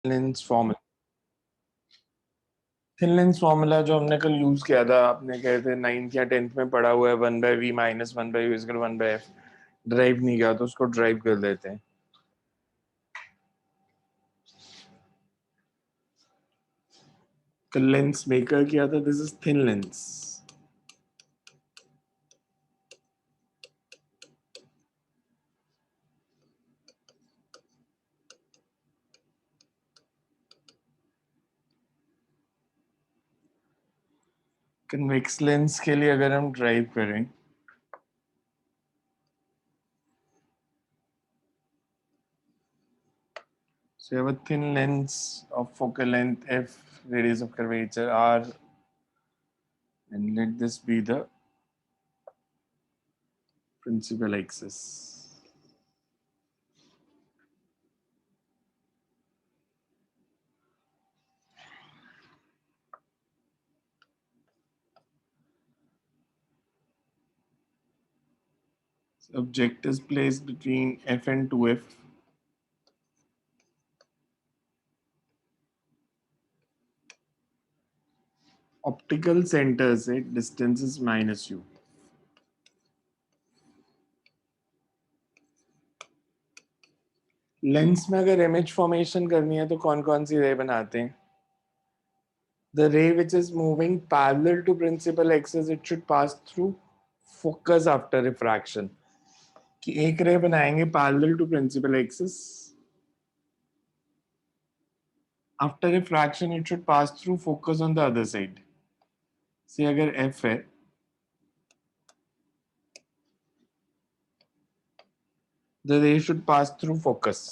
Lens formula, thin lens formula जो हमने कल यूज किया था, आपने कहे थे 9th या 10th में पढ़ा हुआ है, 1/v minus 1/u is equal 1/f। Drive नहीं किया तो उसको ड्राइव कर देते हैं। कल लेंस मेकर किया था, this is thin lens. Convex lens के लिए अगर हम ड्राइव करें, so you have a thin lens of focal length f, radius of curvature r, and let this be the principal axis. So object is placed between f and 2f. Optical centre से distance is minus U. Lens में अगर image formation करनी है तो कौन कौन सी रे बनाते हैं? The ray which is moving parallel to principal axis, it should pass through focus after refraction. कि एक रे बनाएंगे parallel to principal axis, after refraction it should pass through focus on the other side. से अगर F है, the ray should pass through focus.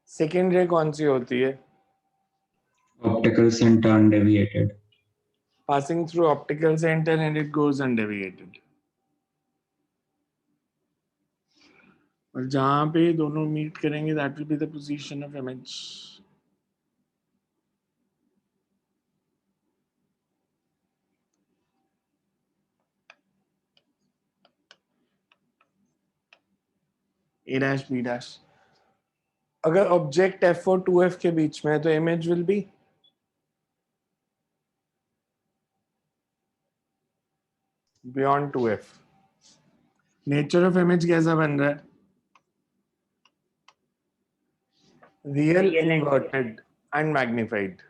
Second रे कौन सी होती है? Optical center undeviated. Passing through optical center and it goes undeviated. और जहां पे दोनों मीट करेंगे that will be the position of image. A dash B dash. अगर ऑब्जेक्ट F और 2F के बीच में है तो image will be beyond 2F। Nature of image कैसा बन रहा है? Real inverted and magnified.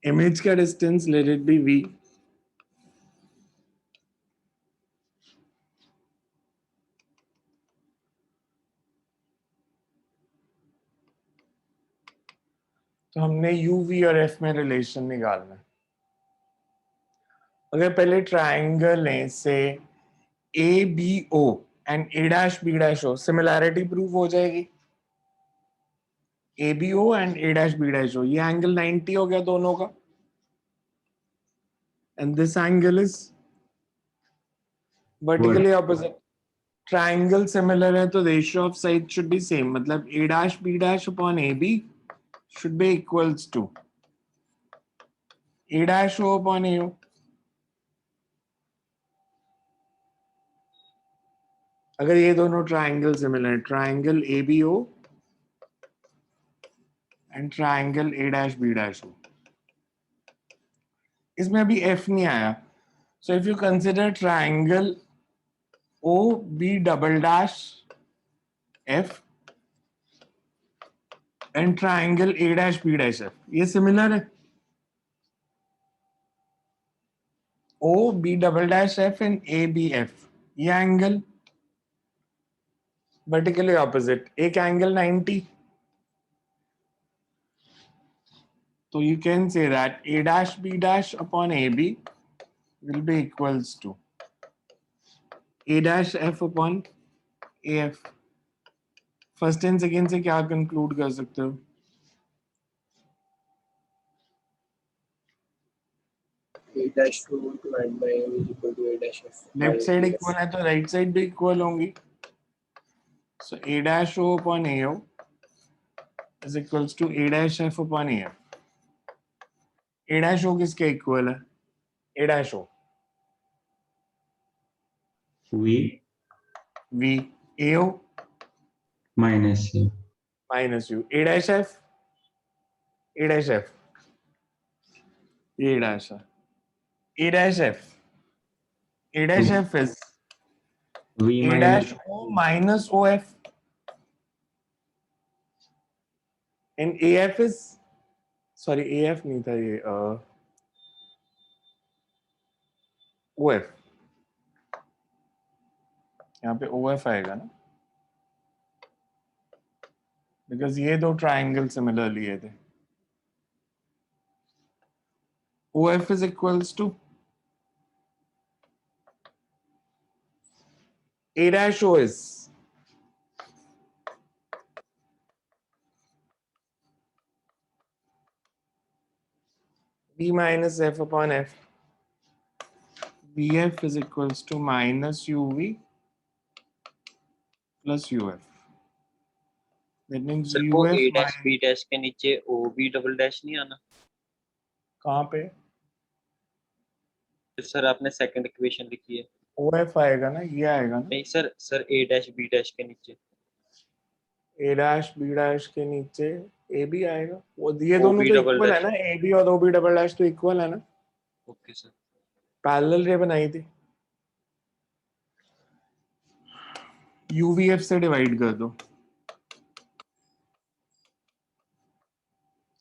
Image का distance let it be V। तो हमने U V और F में रिलेशन निकालना है। अगर पहले ट्राइंगल है से ABO and A' B' O, similarity prove हो जाएगी। ABO and A' B' O, ये एंगल 90 हो गया दोनों का, and this angle is vertically opposite. Triangle similar है तो ratio of side should be same, मतलब A' B' upon AB should be equals to A' O upon AO. अगर ये दोनों triangle similar, triangle ABO and triangle A' B' O, इसमें अभी F नहीं आया। So if you consider triangle OB'' F and triangle A''B''F, ये similar है। OB''F and ABF, ये एंगल वर्टिकली ऑपोजिट, एक एंगल 90। तो you can say that A''B' upon AB will be equals to A''F upon AF। First and second से क्या conclude कर सकते हो? A'(O divided by A is equal to A'(F). Left side equal है तो right side भी equal होंगी। सो A'(O upon AO is equals to A'(F upon AF। A'(O किसके इक्वल है? A'(O V V AO minus U. minus U. A dash F. A dash F. A dash F. A dash F. A dash F is V A minus dash O minus OF. And AF is, sorry, AF नहीं था ये, OF. यहाँ पे OF आएगा ना, because ये दो triangle similar लिए थे. OF is equals to A dash O is B minus F upon F. BF is equals to minus UV plus UF. That means sir वो UF ए डैश minus, बी डैश के नीचे O B double dash नहीं आना? कहाँ पे sir आपने second equation लिखी है. OF आएगा ना, ये आएगा ना. नहीं सर, सर ए डैश बी डैश के नीचे A dash B dash के नीचे AB आएगा. वो ये OB दोनों तो double इक्वल है dash. ना, AB और OB डबल डैश तो इक्वल है ना. Okay sir. पैरेलल रे बनाई थी. UVF से डिवाइड कर दो,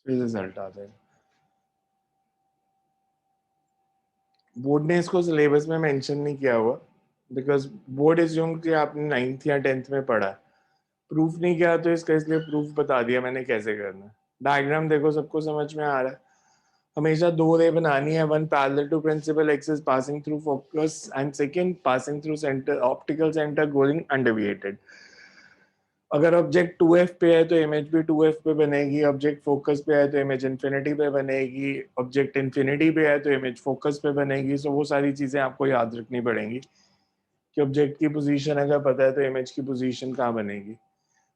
रिजल्ट आ जाएगा. बोर्ड ने इसको सिलेबस में मेंशन नहीं किया हुआ, बिकॉज बोर्ड एज्यूम कि आपने 9th या 10th में पढ़ा है. प्रूफ नहीं किया तो इसका, इसलिए प्रूफ बता दिया मैंने कैसे करना है. डायग्राम देखो, सबको समझ में आ रहा है. हमेशा दो रे बनानी है, one parallel to principal axis passing through focus and second passing through centre, optical centre going undeviated. अगर ऑब्जेक्ट 2f पे है तो इमेज भी 2f पे बनेगी. ऑब्जेक्ट फोकस पे है तो इमेज इन्फिनिटी पे बनेगी. ऑब्जेक्ट इन्फिनिटी पे है तो इमेज फोकस पे बनेगी. सो वो सारी चीजें आपको याद रखनी पड़ेंगी कि ऑब्जेक्ट की पोजीशन अगर पता है तो इमेज की पोजीशन कहाँ बनेगी.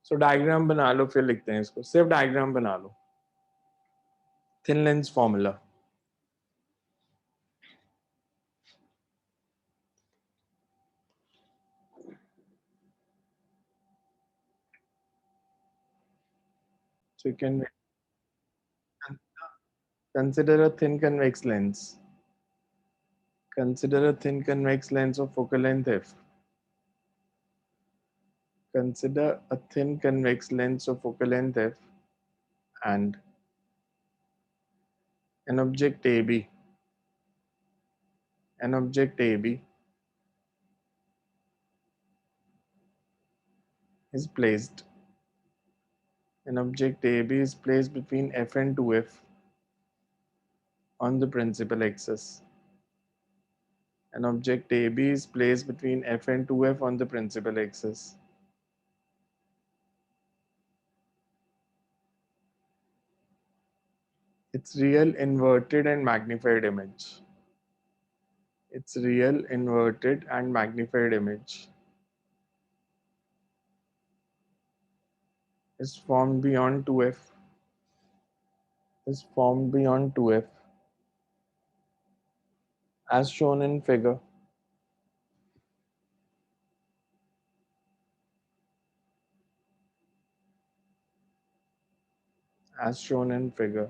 सो डायग्राम बना लो, फिर लिखते हैं इसको. सिर्फ डायग्राम बना लो. Thin lens formula. So you can consider a thin convex lens. Consider a thin convex lens of focal length f. Consider a thin convex lens of focal length f and an object AB. An object AB is placed. An object AB is placed between f and 2f on the principal axis. An object AB is placed between f and 2f on the principal axis. Its real inverted and magnified image. Its real inverted and magnified image is formed beyond 2f. Is formed beyond 2f as shown in figure. As shown in figure.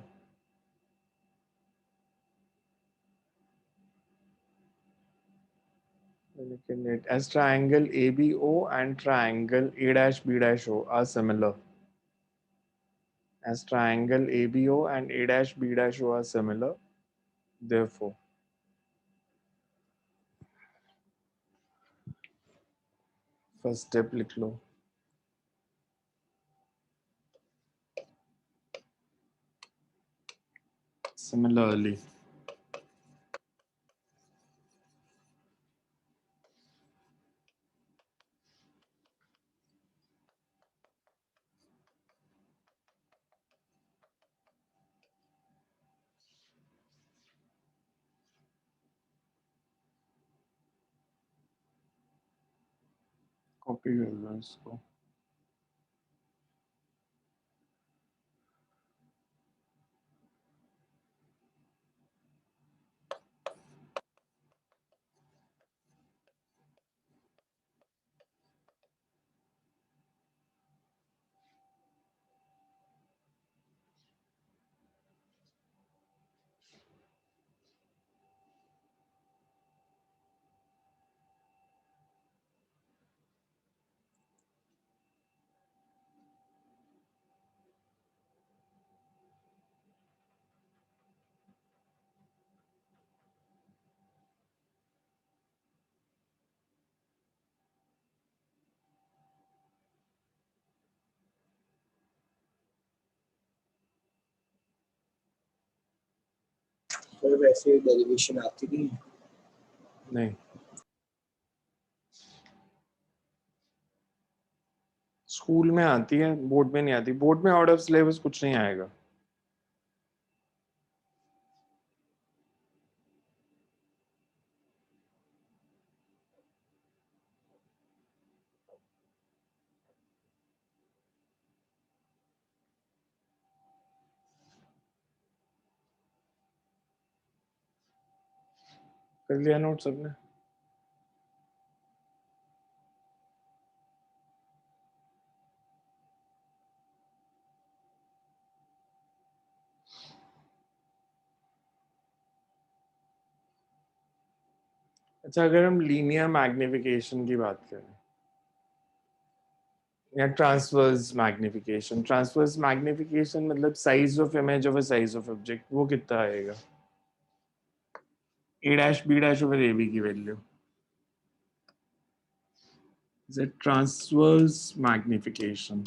As triangle ABO and triangle A-B-O are similar. As triangle ABO and A-B-O are similar, therefore, first step लिख लो. Similarly, copy कर लो इसको. मतलब ऐसे derivation आती नहीं? नहीं, school में आती है, बोर्ड में नहीं आती। बोर्ड में आउट ऑफ सिलेबस कुछ नहीं आएगा। कर लिया नोट सबने? अच्छा, अगर हम लीनियर मैग्निफिकेशन की बात करें या ट्रांसवर्स मैग्निफिकेशन मतलब size of image of a size of object, वो कितना आएगा? a dash b dash over ab की value is a transverse magnification.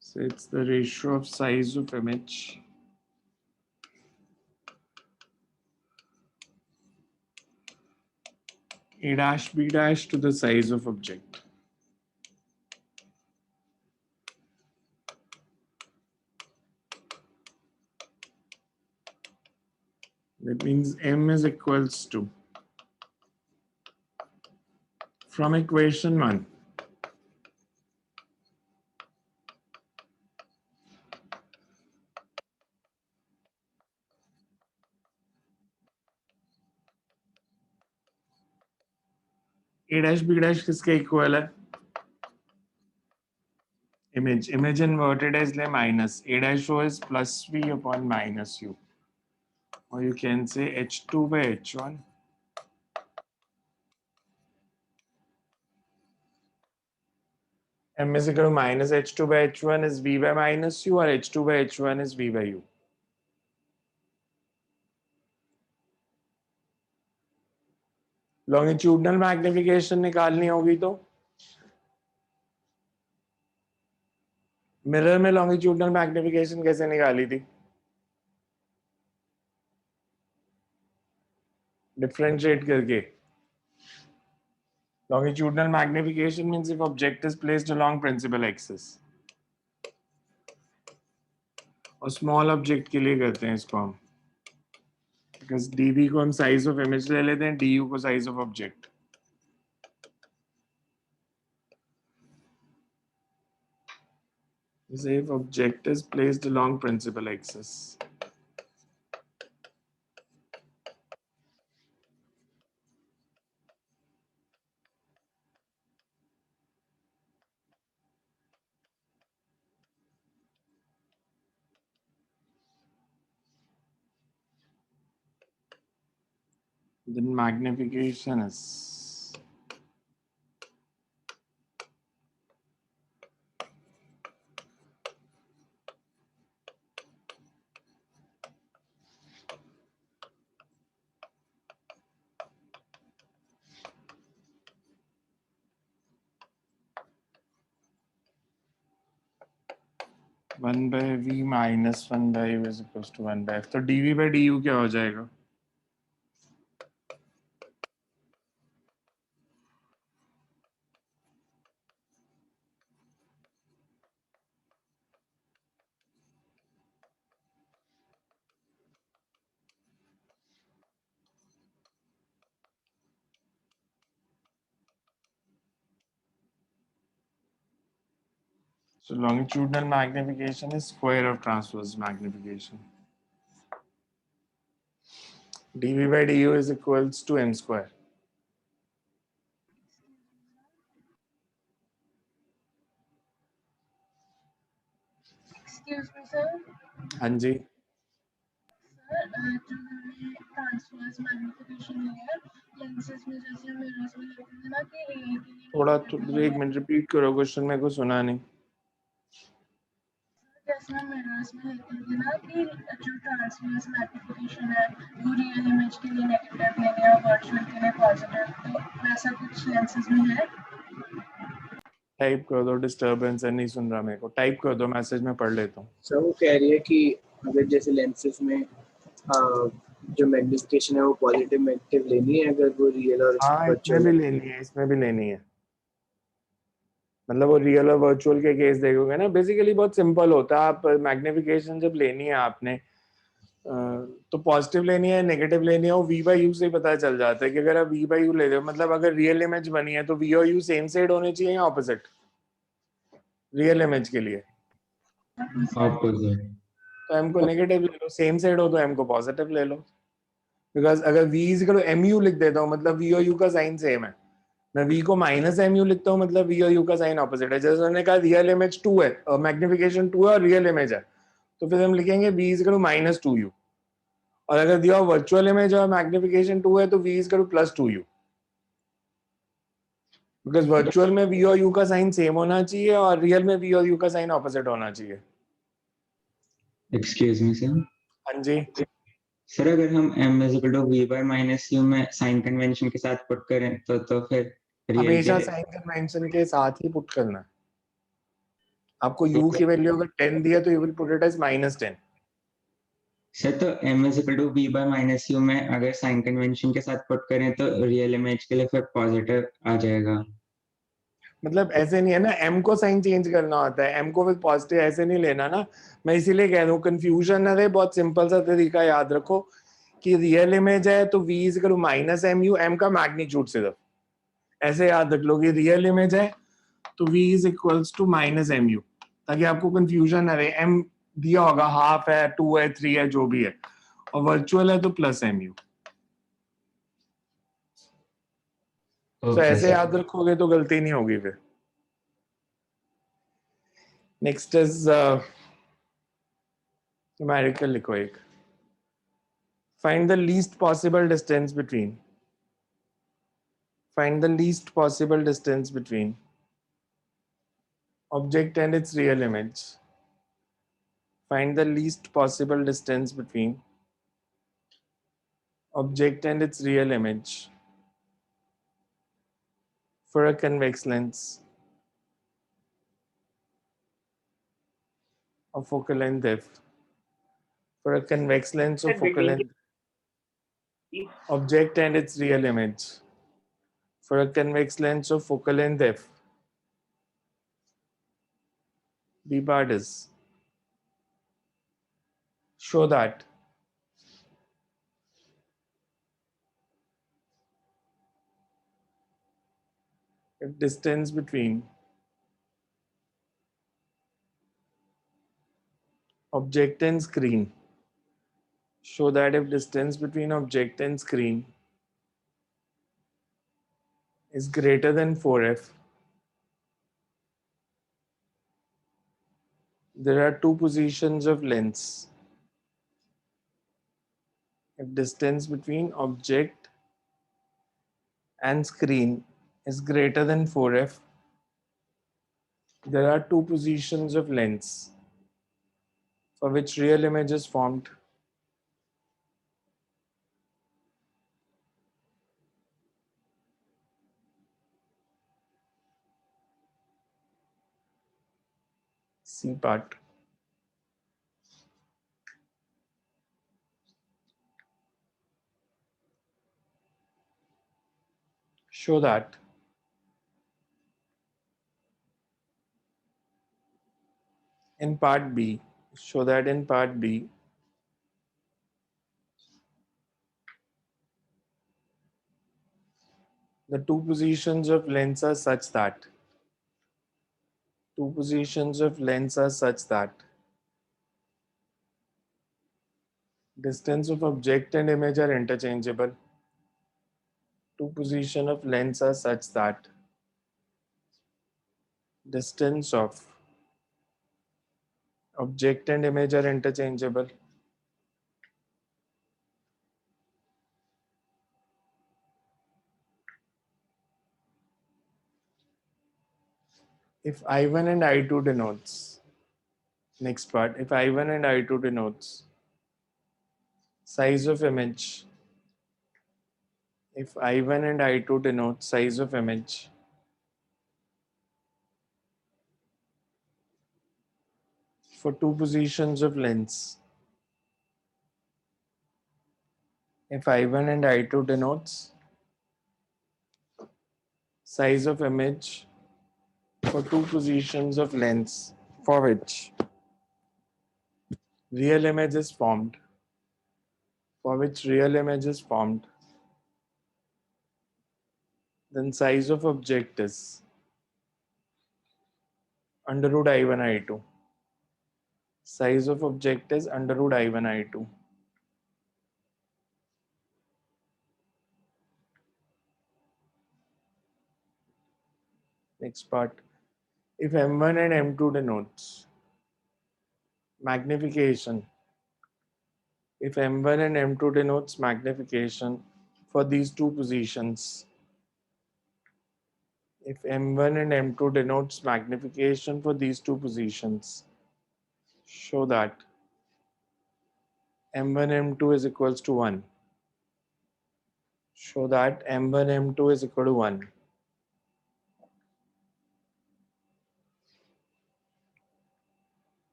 So it's the ratio of size of image a dash b dash to the size of object. That means m is equals to, from equation 1, a dash b dash किसके equal है? Image inverted है इसलिए minus. A dash O is plus v upon minus u, or you can say h2 by h1. M is equal to minus h2 by h1 is v by minus u, or h2 by h1 is v by u. Longitudinal magnification निकालनी होगी तो mirror में longitudinal magnification कैसे निकाली थी? Differentiate करके. Longitudinal magnification means if object is placed along principal axis, और small object के लिए करते हैं इसको हम, बिकॉज डीवी को हम साइज ऑफ इमेज ले लेते हैं, डीयू को size of object. If object is placed along principal axis, then magnification is 1 by v minus 1 by u is equals to 1 by f. तो dv by du क्या हो जाएगा? So longitudinal magnification is square of transverse magnification. dv by du is equals to m square. Excuse me, sir. हाँ जी. Sir, जो मैंने transverse magnification लिया lenses में, जैसे मिरर्स में लेते हैं ना कि ए के लिए थोड़ा एक मिनट रिपीट करो क्वेश्चन, मेरे को सुना नहीं. जैसे मैं मिरर्स में लेती थी ना कि जो ट्रांसवर्स मैग्निफिकेशन है वो रियल इमेज के लिए नेगेटिव लेनी है और वर्चुअल के लिए पॉजिटिव, तो वैसा कुछ लेंसेज में है। टाइप कर दो, डिस्टर्बेंस है, नहीं सुन रहा मेरे को, टाइप कर दो, मैसेज में पढ़ लेता हूँ। सर वो कह रही है कि अगर जैसे लेंसेज में जो मैग्निफिकेशन है वो पॉजिटिव नेगेटिव लेनी है अगर वो रियल और हाँ, इसमें वर्चुअल भी है। लेनी है, इसमें भी लेनी है। मतलब वो रियल और वर्चुअल के केस देखोगे ना, बेसिकली बहुत सिंपल होता है। आप मैग्निफिकेशन जब लेनी है आपने, तो पॉजिटिव लेनी है, नेगेटिव लेनी है, वो वी बाई यू से ही पता चल जाता है कि अगर आप वी बाई यू ले रहे हो, मतलब अगर रियल इमेज बनी है तो वी और यू सेम साइड होने चाहिए या ऑपोजिट रियल इमेज के लिए। ऑपोजिट। तो एम को नेगेटिव ले लो, सेम साइड हो तो एम को पॉजिटिव ले लो। बिकॉज अगर v is equal to m u लिख देता हूँ, मतलब वी और यू का साइन सेम है। मैं वी को माइनस एम यू लिखता हूँ, मतलब वी और यू का साइन ऑपोजिट है। जैसे उन्होंने कहा रियल इमेज 2 है और मैग्निफिकेशन 2 है और रियल इमेज है, तो फिर हम लिखेंगे v is equal to minus 2u। और अगर दिया वर्चुअल इमेज और मैग्निफिकेशन 2 है तो v is equal to plus 2u। Because virtual में वी और यू का साइन सेम होना चाहिए और रियल में वी और यू का साइन ऑपोजिट होना चाहिए। Excuse me sir. हाँ जी। सर अगर हम m is equal to v by minus u में साइन कन्वेंशन के साथ पुट करें तो फिर रियल हमेशा के साइन कन्वेंशन के साथ ही पुट करना है। आपको तो u की वैल्यू अगर 10 दिया तो you will put it as -10। Sir तो m is equal to v by minus u में अगर साइन कन्वेंशन के साथ पुट करें तो रियल इमेज के लिए फिर पॉजिटिव आ जाएगा। मतलब ऐसे नहीं है ना, m को साइन चेंज करना होता है, m को विद पॉजिटिव ऐसे नहीं लेना ना। मैं इसीलिए कह रहा हूँ कंफ्यूजन ना रहे, बहुत सिंपल सा तरीका याद रखो कि रियल इमेज है तो v is equal to minus m u, m का मैग्नीट्यूड सिर्फ ऐसे याद रख लो कि रियल इमेज है तो v is equals to minus m u, ताकि आपको कंफ्यूजन ना रहे। m दिया होगा हाफ है, 2 है, 3 है, जो भी है, और वर्चुअल है तो प्लस एम यू। तो ओके ऐसे सर। याद रखोगे तो गलती नहीं होगी फिर। नेक्स्ट इज न्यूमेरिकल लिखो एक। Find the least possible distance between. Find the least possible distance between object and its real image. Find the least possible distance between object and its real image for a convex lens of focal length f. For a convex lens of focal length, object and its real image. For a convex lens of focal length f. B part is show that if distance between object and screen, show that if distance between object and screen is greater than 4f, there are two positions of lens. If distance between object and screen is greater than 4f, there are two positions of lens for which real image is formed. C part. Show that in part B, show that in part B, the two positions of lens are such that distance of object and image are interchangeable. Two position of lens are such that distance of object and image are interchangeable. If I1 and I2 denotes Next part, if I1 and I2 denotes size of image, if I1 and I2 denote size of image for two positions of lens, if I1 and I2 denotes size of image for two positions of lens for which real image is formed, then size of object is under root I1 I2. Size of object is under root I1 I2. Next part, if M1 and M2 denotes magnification, if M1 and M2 denotes magnification for these two positions, if M1 and M2 denotes magnification for these two positions, show that M1 M2 is equals to 1. Show that M1 M2 is equal to 1.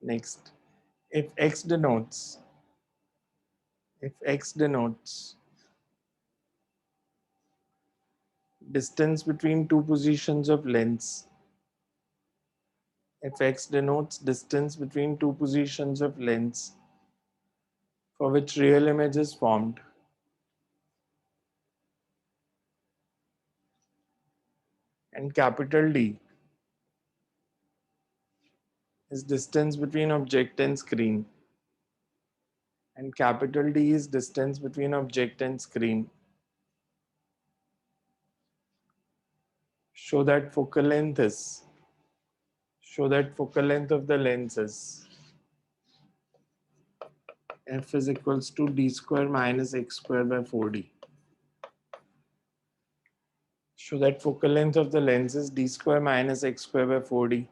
Next, if X denotes distance between two positions of lens, if X denotes distance between two positions of lens for which real image is formed, and capital D is distance between object and screen, and capital D is distance between object and screen, show that focal length of the lens is f is equals to d square minus x square by 4d. Show that focal length of the lens is d square minus x square by 4d.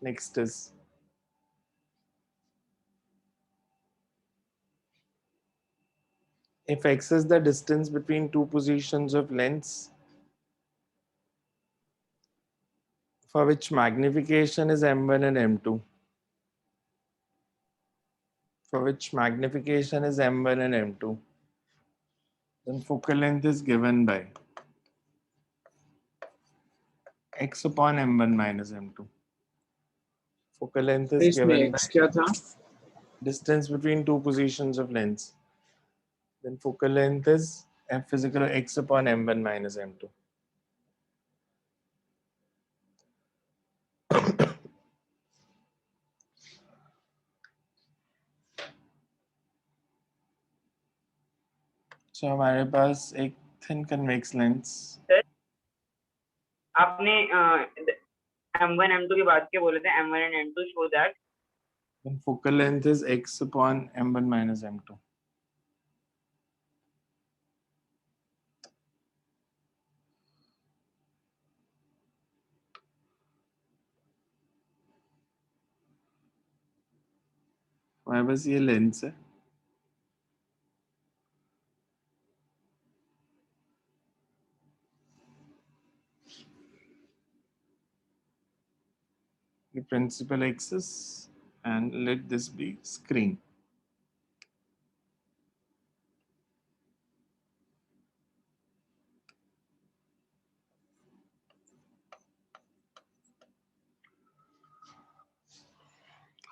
Next is if x is the distance between two positions of lens for which magnification is m1 and m2, then focal length is given by x upon m1 minus m2. Focal length is इसमें given by x क्या था? distance between two positions of lens. Then focal length is f is equal to x upon m1 minus m2. So हमारे पास एक thin convex lens, आपने M1 M2 की बात क्या बोले थे? M1 and M2 show that then focal length is x upon m1 minus m2. हमारे पास ये लेंस है, the principal axis, and let this be screen.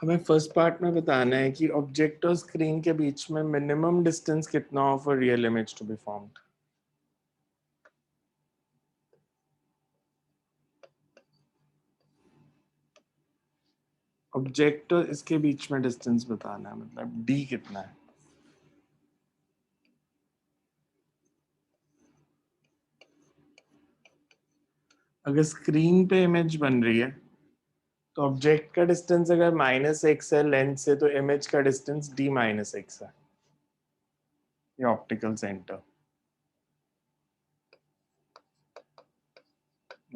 हमें फर्स्ट पार्ट में बताना है कि ऑब्जेक्ट और स्क्रीन के बीच में मिनिमम डिस्टेंस कितना हो for real image to be formed. Object और इसके बीच में डिस्टेंस बताना है, मतलब d कितना है. अगर स्क्रीन पे इमेज बन रही है तो ऑब्जेक्ट का डिस्टेंस अगर -x है लेंस से, तो इमेज का डिस्टेंस d - x है, ये ऑप्टिकल सेंटर.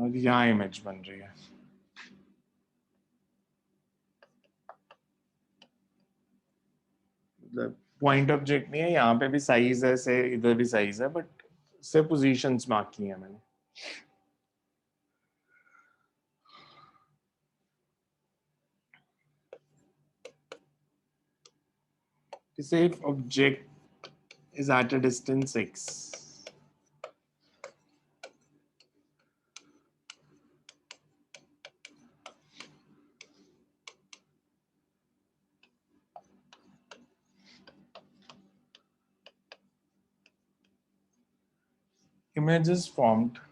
और यहाँ इमेज बन रही है. मतलब पॉइंट ऑब्जेक्ट नहीं है, यहाँ पे भी साइज है से इधर भी साइज है, बट से पोजीशंस मार्क की है मैंने. Say if object is at a distance x, image is formed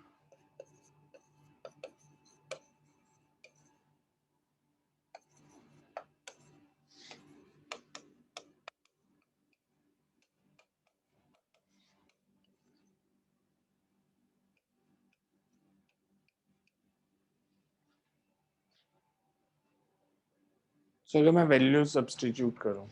so अगर मैं वैल्यू सब्स्टिट्यूट करूं,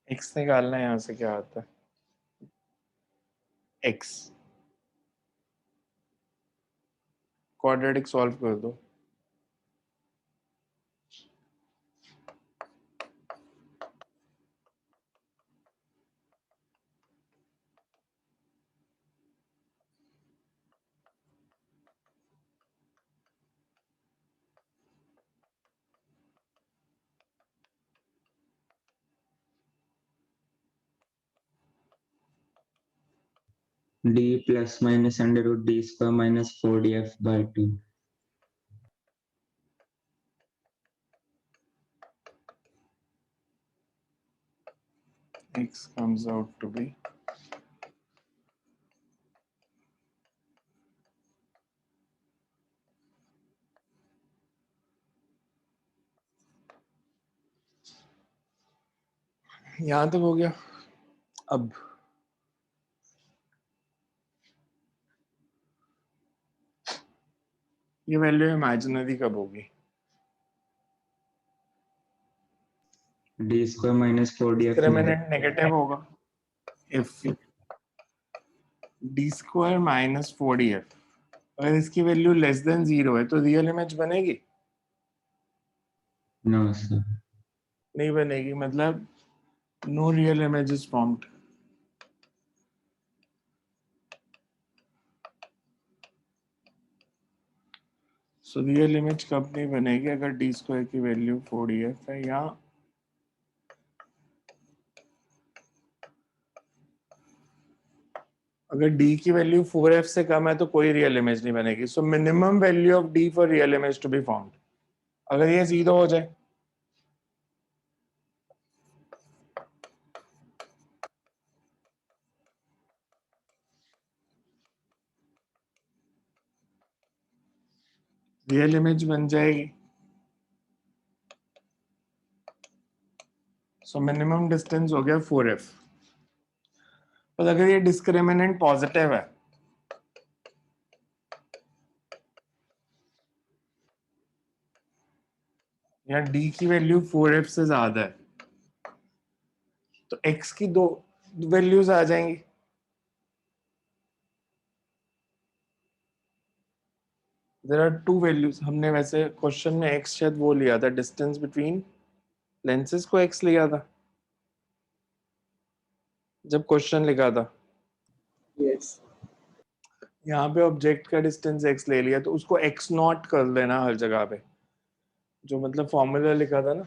x निकालना है, यहाँ से क्या आता है x, क्वाड्रेटिक सॉल्व कर दो. d plus minus under root d square minus 4df by 2. X comes out to be यहाँ तक हो गया. अब ये वैल्यू इमेजिनरी कब होगी? d square minus 4df discriminant negative होगा. If d square minus 4df, अगर इसकी वैल्यू लेस देन 0 है तो रियल इमेज बनेगी? no sir. नहीं बनेगी, मतलब no real image is formed. So real image कब नहीं बनेगी? अगर d स्क्वायर की वैल्यू 4df है, या अगर d की वैल्यू 4f से कम है तो कोई रियल इमेज नहीं बनेगी. So minimum value of d for real image to be formed, अगर ये 0 हो जाए, रियल इमेज बन जाएगी. सो मिनिमम डिस्टेंस हो गया 4f. पर अगर ये डिस्क्रिमिनेंट पॉजिटिव है, या d की वैल्यू 4f से ज्यादा है, तो x की दो वैल्यूज आ जाएंगी. There are two values. हमने वैसे क्वेश्चन में x शायद वो लिया था, डिस्टेंस बिटवीन लेंसेज को x लिया था जब क्वेश्चन लिखा था. यस. यहाँ पे ऑब्जेक्ट का डिस्टेंस x ले लिया, तो उसको x नॉट कर देना हर जगह पे, जो मतलब फॉर्मूला लिखा था ना,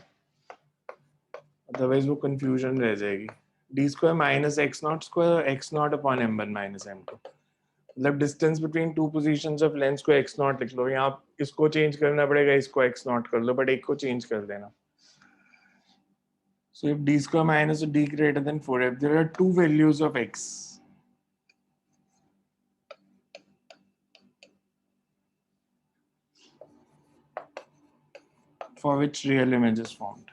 अदरवाइज वो कंफ्यूजन रह जाएगी. d square minus x not square, x not upon m1 minus m2, मतलब distance between two positions of lens को x नॉट लिख लो. यहाँ इसको चेंज करना पड़ेगा, इसको x नॉट कर लो, बट एक को चेंज कर देना. So if d square minus d greater than 4f, there are two values of x. For which real image is formed.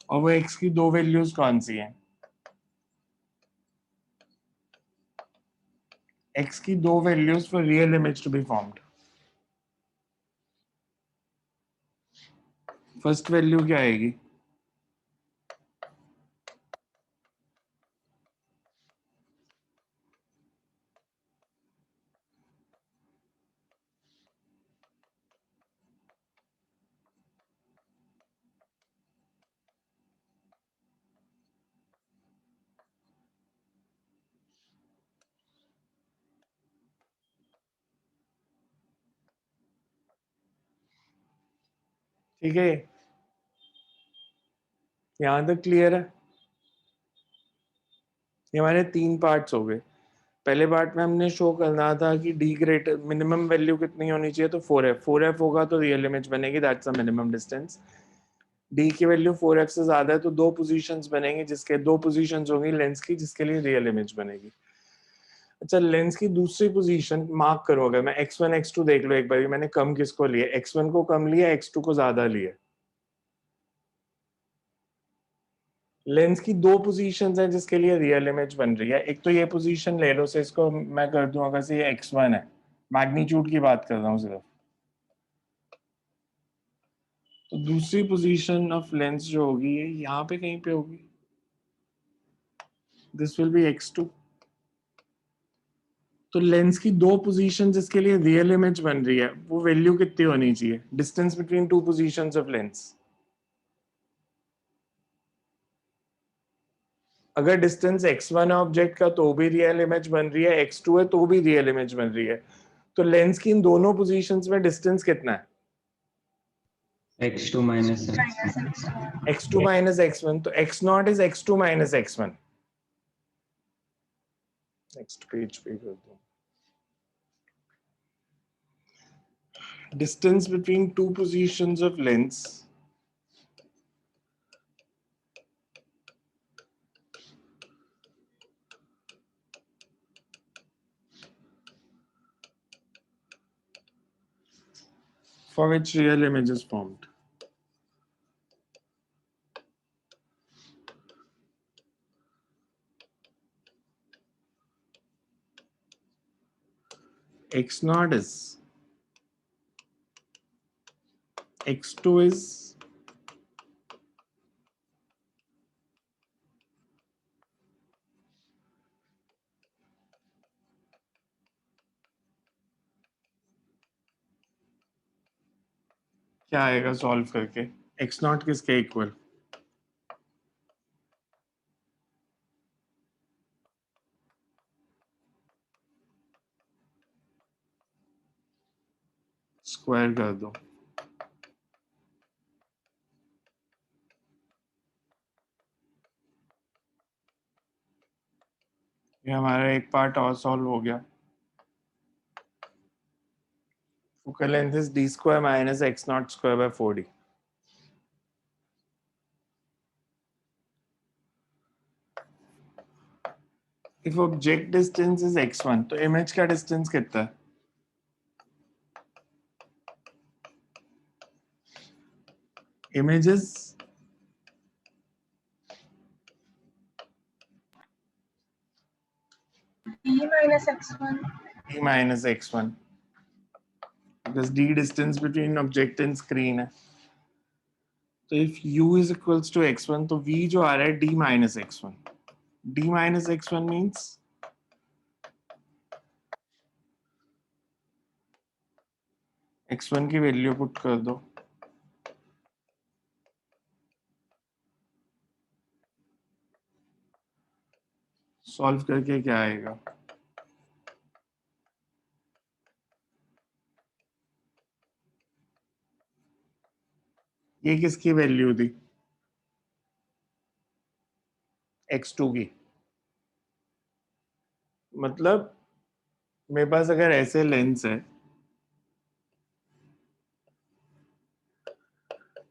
और वो x की दो वैल्यूज कौन सी हैं? x की दो values for real image to be formed. First value क्या आएगी? ठीक है, यहां तक क्लियर है? ये हमारे 3 पार्ट्स हो गए। पहले पार्ट में हमने शो करना था कि डी ग्रेटर मिनिमम वैल्यू कितनी होनी चाहिए, तो 4f होगा तो रियल इमेज बनेगी, that's a minimum distance. D की वैल्यू 4f से ज्यादा है तो 2 पोजीशंस बनेंगे, जिसके 2 पोजीशंस होंगी लेंस की, जिसके लिए रियल इमेज बनेगी। अच्छा, लेंस की दूसरी पोजीशन मार्क करो, अगर मैं x1 x2 देख लो एक बार, मैंने कम किसको लिया, x1 को कम लिया, x2 को ज्यादा लिया। लेंस की 2 पोजीशंस हैं जिसके लिए रियल इमेज बन रही है। एक तो ये पोजीशन ले लो, से इसको मैं कर दूं, अगर से ये x1 है, मैग्नीट्यूड की बात कर रहा हूँ सिर्फ, तो दूसरी पोजीशन ऑफ लेंस जो होगी ये यहाँ पे कहीं पे होगी, दिस विल बी x2। तो लेंस की 2 पोजीशन जिसके लिए रियल इमेज बन रही है, वो वैल्यू कितनी होनी चाहिए, distance between 2 positions of lens. अगर डिस्टेंस x1 है ऑब्जेक्ट का तो भी रियल इमेज बन रही है, x2 है तो भी रियल इमेज बन रही है, तो लेंस की इन दोनों पोजीशंस में डिस्टेंस कितना है? x2 minus x1 x2 minus x1, तो x0 is x2 minus x1। Next page पे कर दो। Distance between 2 positions of lens for which real image is formed. x0 is, x2 is क्या आएगा सॉल्व करके, x0 किसके इक्वल? स्क्वायर कर दो। ये हमारा एक पार्ट और सॉल्व हो गया। Focal length is d square minus x0 square by 4d। If object distance is x1, तो इमेज का डिस्टेंस कितना है? Images d minus x1 d minus x1, because d distance between object and screen है। तो if u is equals to x1, तो v जो आ रहा है d minus x1। d minus x1 means x1 की वैल्यू पुट कर दो, solve करके क्या आएगा? ये किसकी वैल्यू थी? x2 की। मतलब मेरे पास अगर ऐसे लेंस है,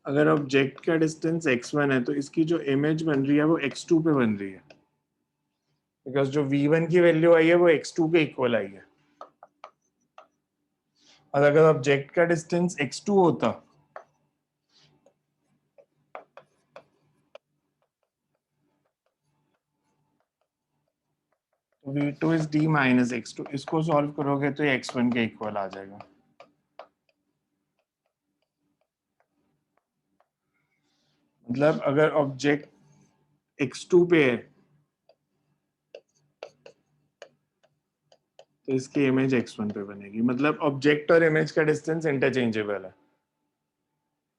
अगर ऑब्जेक्ट का डिस्टेंस x1 है तो इसकी जो इमेज बन रही है वो x2 पे बन रही है, बिकॉज जो v1 की वैल्यू आई है वो x2 के इक्वल आई है। और अगर ऑब्जेक्ट का डिस्टेंस x2 होता तो v2 is d minus x2, इसको सॉल्व करोगे तो ये x1 के इक्वल आ जाएगा। मतलब अगर ऑब्जेक्ट x2 पे है तो इसकी इमेज x1 पे बनेगी। मतलब ऑब्जेक्ट और इमेज का डिस्टेंस इंटरचेंजेबल है।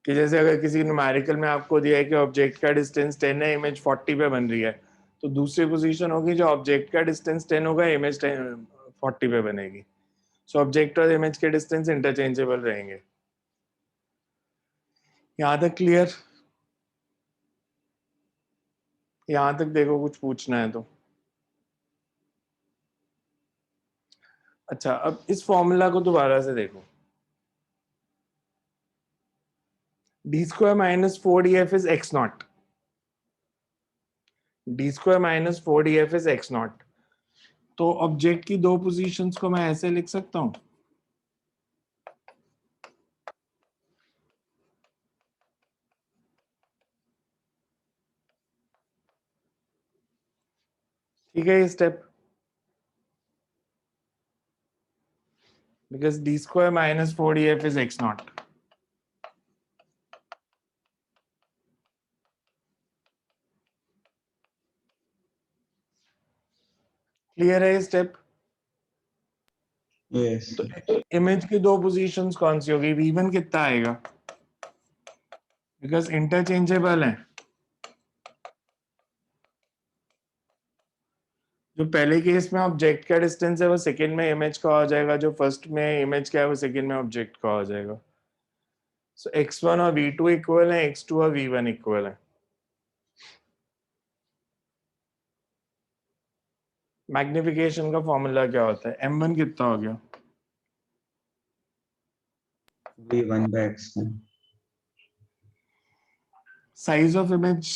कि जैसे अगर किसी न्यूमेरिकल में आपको दिया है कि ऑब्जेक्ट का डिस्टेंस 10 है, इमेज 40 पे बन रही है, तो दूसरी पोजीशन होगी जो ऑब्जेक्ट का डिस्टेंस 10 होगा, इमेज 40 पे बनेगी। सो ऑब्जेक्ट और इमेज के डिस्टेंस इंटरचेंजेबल रहेंगे। यहां तक क्लियर? यहां तक देखो कुछ पूछना है तो। अच्छा, अब इस फॉर्मूला को दोबारा से देखो। D square minus 4df is x not. D square minus 4df is x not. तो ऑब्जेक्ट की दो पोजीशंस को मैं ऐसे लिख सकता हूं। ठीक है ये step, because d square minus 4df is x naught. Clear है ये स्टेप? यस तो इमेज की दो पोजीशंस कौन सी होगी? v1 कितना आएगा? बिकॉज इंटरचेंजेबल है। जो पहले केस में ऑब्जेक्ट का डिस्टेंस है वो सेकंड में इमेज का हो जाएगा, जो फर्स्ट में इमेज का है वो सेकंड में ऑब्जेक्ट का हो जाएगा। सो x1 और v2 इक्वल है, x2 और v1 इक्वल है। मैग्निफिकेशन का फॉर्मूला क्या होता है? m1 कितना हो गया? v1 by x1 size of image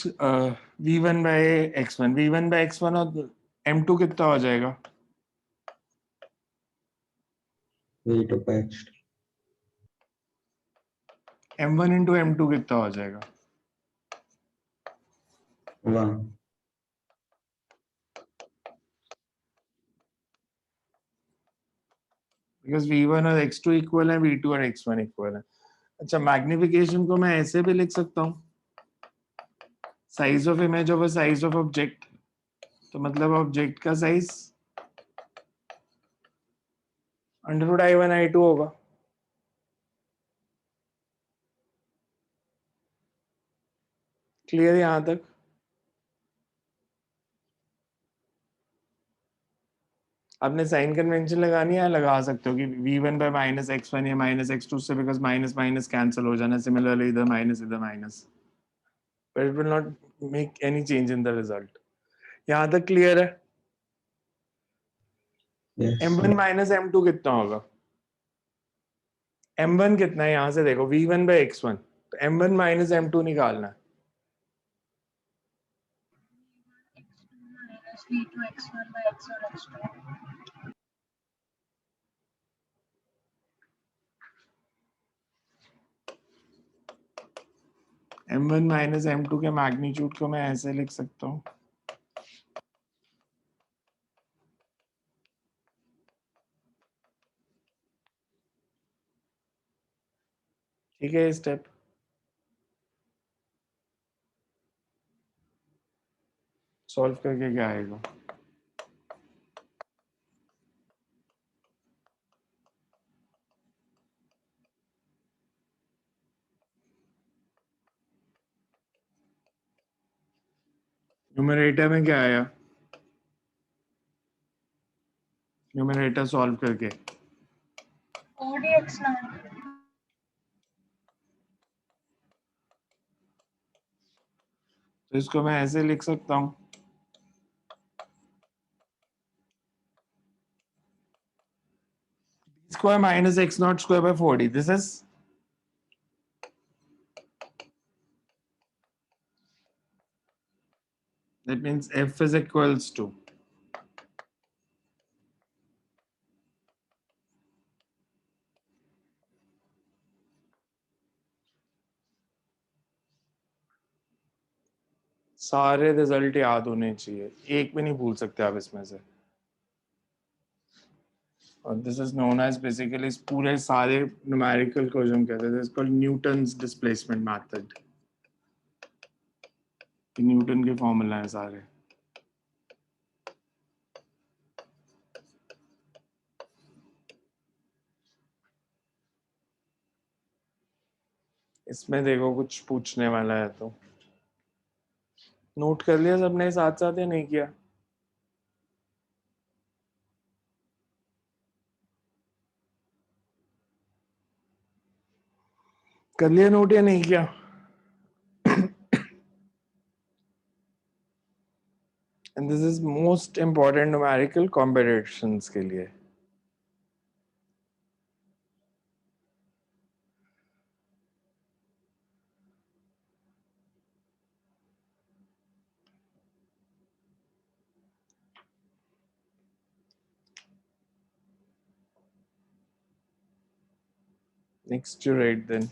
v1 by x1, v1 by x1 और m2 कितना हो जाएगा? v2 by x2 m1 into m2 कितना हो जाएगा? 1 बिकॉज v1 और x2 इक्वल है, v2 और x1 इक्वल है। अच्छा, मैग्निफिकेशन को मैं ऐसे भी लिख सकता हूँ, size of image over size of object. तो मतलब ऑब्जेक्ट का साइज √i1i2 होगा। क्लियर यहां तक? आपने साइन कन्वेंशन लगानी है, लगा सकते हो कि v1 बाय माइनस x1 या माइनस x2 से, बिकॉज माइनस माइनस कैंसिल हो जाना। सिमिलरली इधर minus, but it will not make any change in the result. यहां तक क्लियर है? yes m1 माइनस m2 कितना होगा? m1 कितना है यहां से देखो, v1 बाय x1, तो m1 माइनस m2 निकालना है। x2 minus v2 x1 by x1 x2. m1 minus m2 के मैग्नीट्यूड को मैं ऐसे लिख सकता हूँ, ठीक है। स्टेप सॉल्व करके क्या आएगा? न्यूमरेटर में क्या आया? न्यूमरेटर सॉल्व करके 4dx naught. तो इसको मैं ऐसे लिख सकता हूँ, square minus x not square by 4d। This is that means f is equals to सारे रिजल्ट याद होने चाहिए, एक भी नहीं भूल सकते आप इसमें से। और this is known as basically पूरे सारे न्यूमेरिकल को जो हम कहते हैं, न्यूटन्स डिस्प्लेसमेंट मेथड। कि न्यूटन के फॉर्मूला है सारे। इसमें देखो कुछ पूछने वाला है तो नोट कर लिया सबने साथ साथ या नहीं किया? कर लिया नोट या नहीं किया? And this is most important numerical combinations के लिए। Next you write then.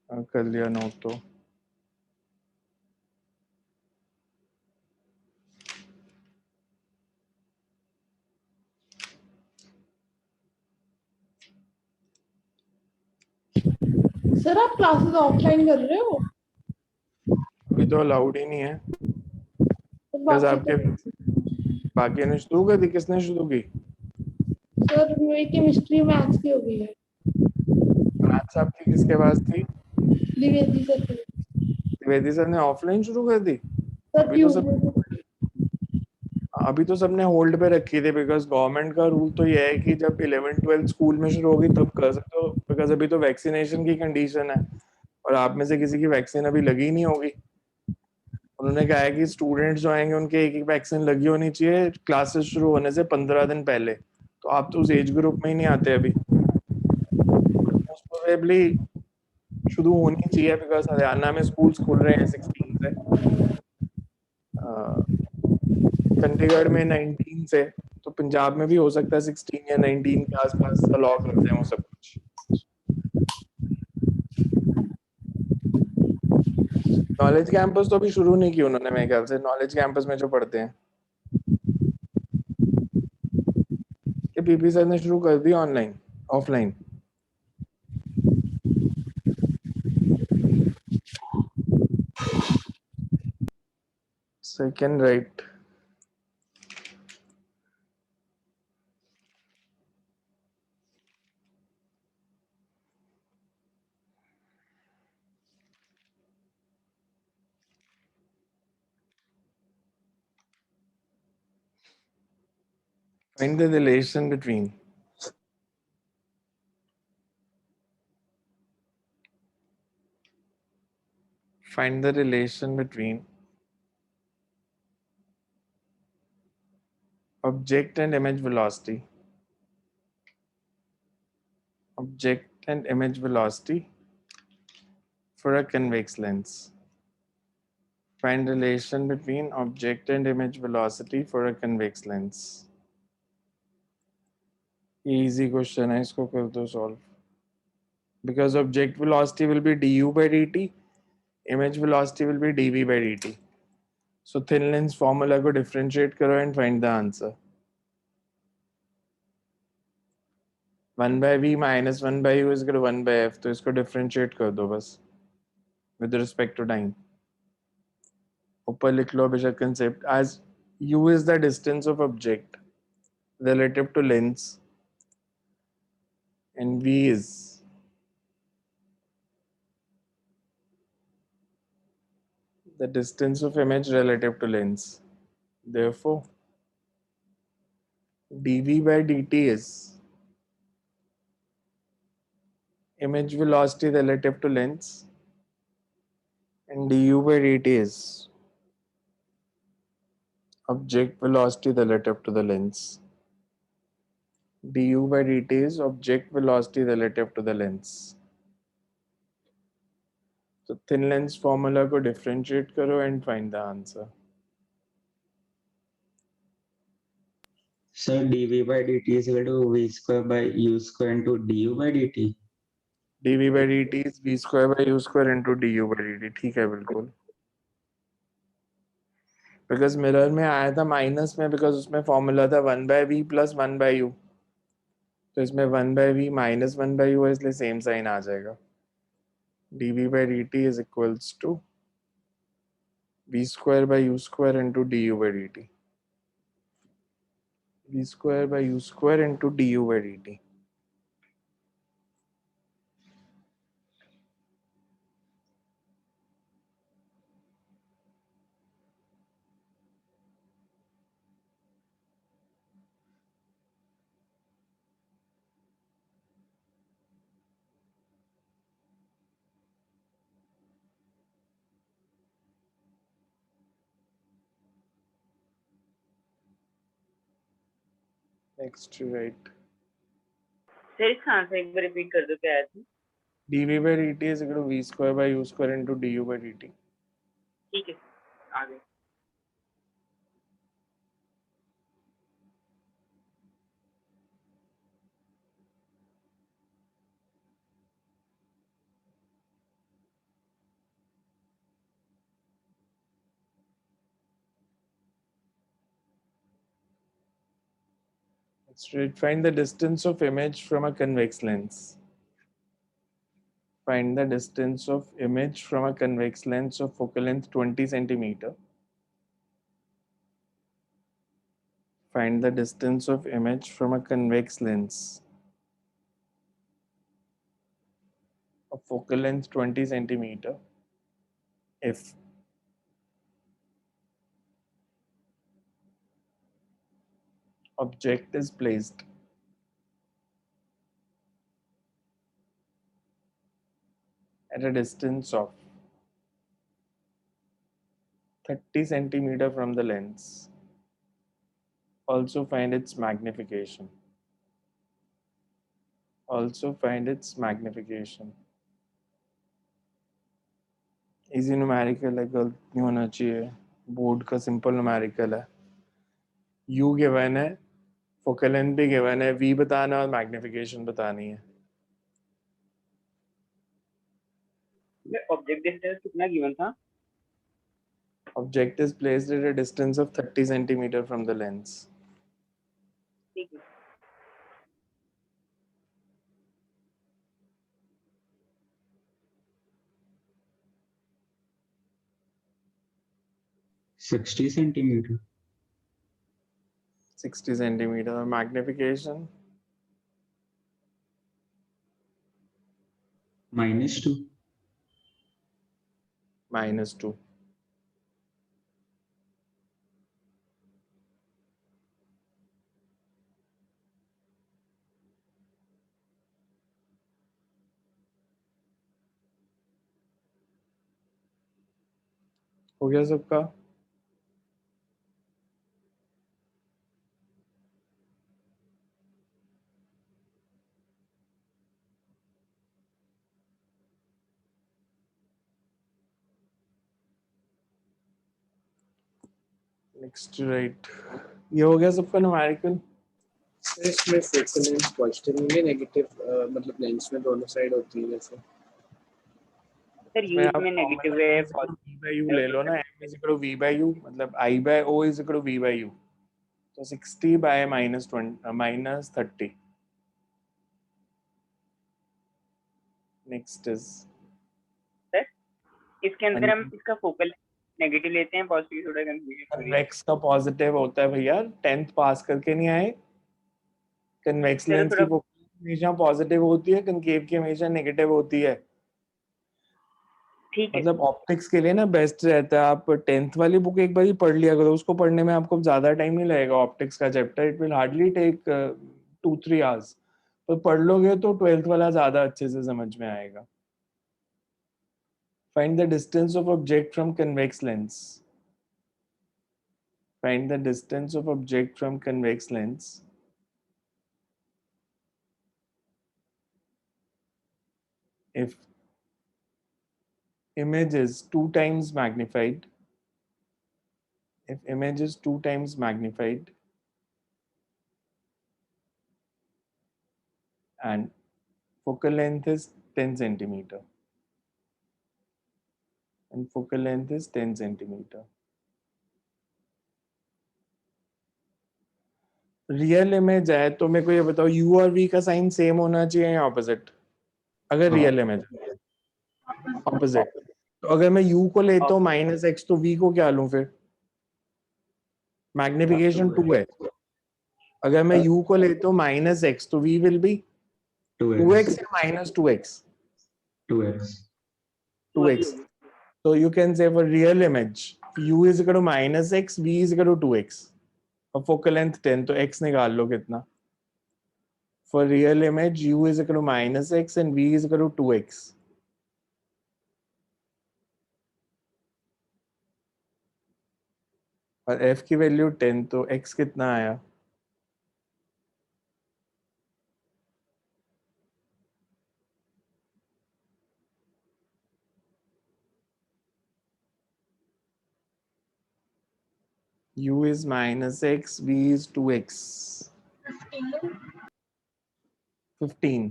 कर लिया नोट तो सर आप क्लासेस ऑफलाइन कर रहे हो? अभी तो अलाउड ही नहीं है। तो बस बाकी आपके बाकी ने शुरू कर दी? किसने शुरू की? सर मेरी केमिस्ट्री मैथ्स की हो गई है। मैथ्स आपकी किसके पास थी? द्विवेदी सर की। द्विवेदी सर ने ऑफलाइन शुरू कर दी? सर अभी तो सब ट्यूसडे अभी तो सबने होल्ड पे रखी थी बिकॉज गवर्नमेंट का रूल तो ये है कि जब 11th-12th स्कूल में शुरू होगी तब कर सकते हो, बिकॉज अभी तो वैक्सीनेशन की कंडीशन है और आप में से किसी की वैक्सीन अभी लगी नहीं होगी। उन्होंने कहा है कि स्टूडेंट्स जो आएंगे उनके एक एक वैक्सीन लगी होनी चाहिए क्लासेस शुरू होने से 15 दिन पहले। तो आप तो उस एज ग्रुप में ही नहीं आते अभी। मोस्ट प्रोबेबली शुरू होनी चाहिए बिकॉज हरियाणा में स्कूल्स खुल रहे हैं 16 से, चंडीगढ़ में 19 से, तो पंजाब में भी हो सकता है 16 या 19 के आसपास अलाउ करते हैं वो सब कुछ। नॉलेज कैंपस तो अभी शुरू नहीं किया उन्होंने मेरे ख्याल से। नॉलेज कैंपस में जो पढ़ते हैं ये पीपी सर ने शुरू कर दिया online offline. Second right. Find the relation between object and image velocity. Object and image velocity for a convex lens. Find relation between object and image velocity for a convex lens. Easy question है, इसको कर दो solve. Because object velocity will be du by dt, image velocity will be dv by dt. So thin lens formula को differentiate करो and find the answer. 1 by v minus 1 by u is equal to 1 by f, तो इसको differentiate कर दो बस with respect to time. ऊपर लिख लो बेशक concept as u is the distance of object relative to lens and v is the distance of image relative to lens. Therefore, dv by dt is image velocity relative to lens and du by dt is object velocity relative to the lens. Du by dt is object velocity relative to the lens. So thin lens formula को differentiate करो and find the answer. Sir, dv by dt is equal to v square by u square into du by dt. dv by dt is v square by u square into du by dt. ठीक है बिल्कुल। Because mirror में आया था minus में because उसमें formula था 1 by v plus 1 by u, तो इसमें 1 by v minus 1 by u है इसलिए सेम साइन आ जाएगा। dv by dt is equals to v square by u square into du by dt. v square by u square into du by dt. Next, right. Sir इसका answer एक बार repeat कर दो, क्या आया था? dv by dt is equal to v square by u square into du by dt. ठीक है, आगे. Next, right. Find the distance of image from a convex lens. Find the distance of image from a convex lens of focal length 20 centimeter. Find the distance of image from a convex lens of focal length 20 centimeter if object is placed at a distance of 30 centimeter from the lens. Also find its magnification. Also find its magnification. Easy numerical है, गलत नहीं होना चाहिए. Board का simple numerical है. U given है, focal length भी given है, V बताना और मैग्निफिकेशन बतानी है. ऑब्जेक्ट डिस्टेंस कितना गिवन था? Object is placed at a distance of 30 centimeter from the lens. ठीक है. $60 centimeter. 60 centimeter. Magnification -2. -2. हो गया सबका? Next right. ये हो गया सबका न्यूमेरिकल. इसमें फोकल लेंथ पॉजिटिव नहीं है, नेगेटिव मतलब लेंस में दोनों साइड होती है जैसे. सर यू में नेगेटिव है, v by u ले लो ना. m is equal to v by u, मतलब I by o is equal to v by u. तो 60 by -30. नेक्स्ट इज सर इसके अंदर हम इसका फोकल नेगेटिव लेते हैं, पॉजिटिव थोड़ा कंफ्यूजन. कन्वेक्स का पॉजिटिव होता है भैया. 10th पास करके नहीं आए? कन्वेक्स लेंस की हमेशा पॉजिटिव होती है, कनकेव की हमेशा नेगेटिव होती है. ठीक है. मतलब ऑप्टिक्स के लिए ना बेस्ट रहता है आप 10th वाली बुक एक बार ही पढ़ लिया करो. उसको पढ़ने में आपको ज्यादा टाइम नहीं लगेगा. ऑप्टिक्स का chapter it will hardly take 2-3 hours. तो पढ़ लोगे तो 12th वाला ज्यादा अच्छे से समझ में आएगा. Find the distance of object from convex lens. Find the distance of object from convex lens if image is 2 times magnified, if image is 2 times magnified and focal length is 10 centimeter and focal length is 10 centimeter. Real image है तो मेरे को ये बताओ u और v का sign same होना चाहिए या ऑपोजिट? अगर रियल इमेज ऑपोजिट तो अगर मैं u को लेता हूँ -x तो v को क्या लूं फिर? मैग्निफिकेशन 2 है। अगर मैं u को लेता हूँ -x तो v विल बी 2x या -2x? 2x. So you can say for real image u is equal to -x, v is equal to 2x. और focal length 10 तो x निकाल लो कितना? For real image u is equal to -x and v is equal to 2x. और f की value 10 तो x कितना आया? u is -x, v is 2x. 15.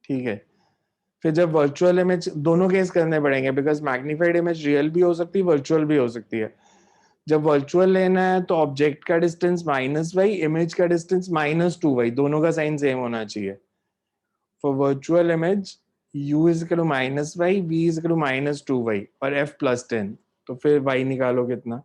ठीक है। फिर जब वर्चुअल इमेज, दोनों केस करने पड़ेंगे बिकॉज मैग्नीफाइड इमेज रियल भी हो सकती है, वर्चुअल भी हो सकती है। जब वर्चुअल लेना है तो ऑब्जेक्ट का डिस्टेंस -y, इमेज का डिस्टेंस -2y, दोनों का साइन सेम होना चाहिए। For virtual image u is equal to -y, v is equal to -2y और f +10, तो फिर y निकालो कितना?